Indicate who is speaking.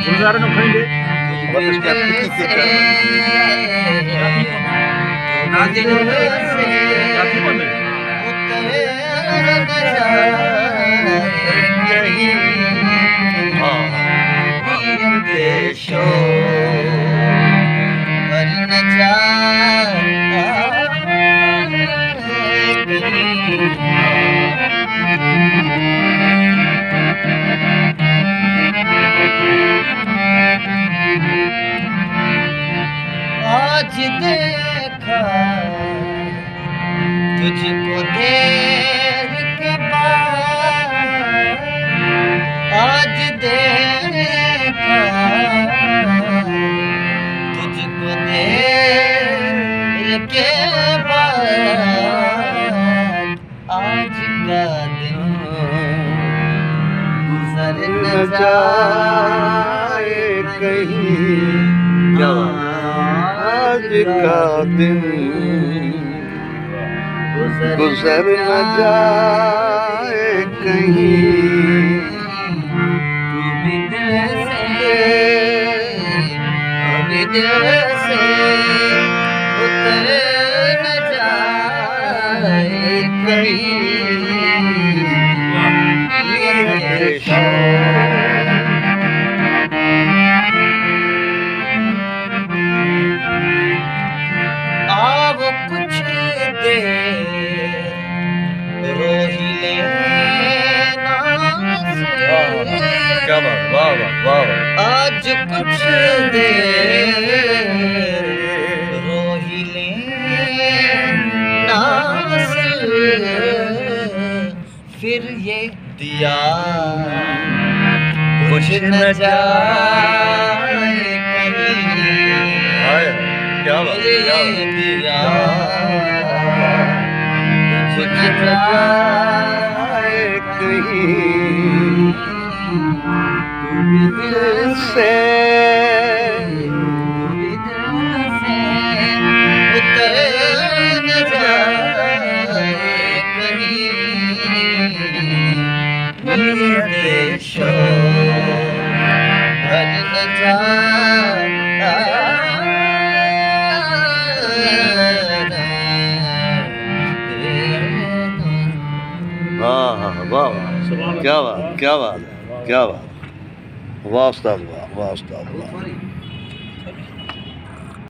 Speaker 1: गुलजार नु खाएंगे
Speaker 2: और इसके आप कितनी केक कर
Speaker 1: नाचे जाती कौन है
Speaker 3: आज देखा तुझको देर के बाद, आज देखा तुझको देर के बाद, आज का दिन गुजर न जाए
Speaker 2: कहीं क्या आज का दिन गुजर न जाए कहीं
Speaker 3: तू भी दिल से उतर न जाए कहीं ये अब कुछ देर रो ही लेना
Speaker 2: क्या बात वाह वाह वाह
Speaker 3: आज कुछ देर रो ही लेना फिर ये दिया कुछ न जाए कहीं
Speaker 2: क्या बात क्या
Speaker 3: दिया
Speaker 2: कुछ न जाए कहीं दिल से
Speaker 3: उतर न जाए कहीं ये देशो भर न
Speaker 2: हाँ हाँ वाह वाह क्या बात क्या बात क्या बात वाह उस्ताद वाह वाह उस्ताद वाह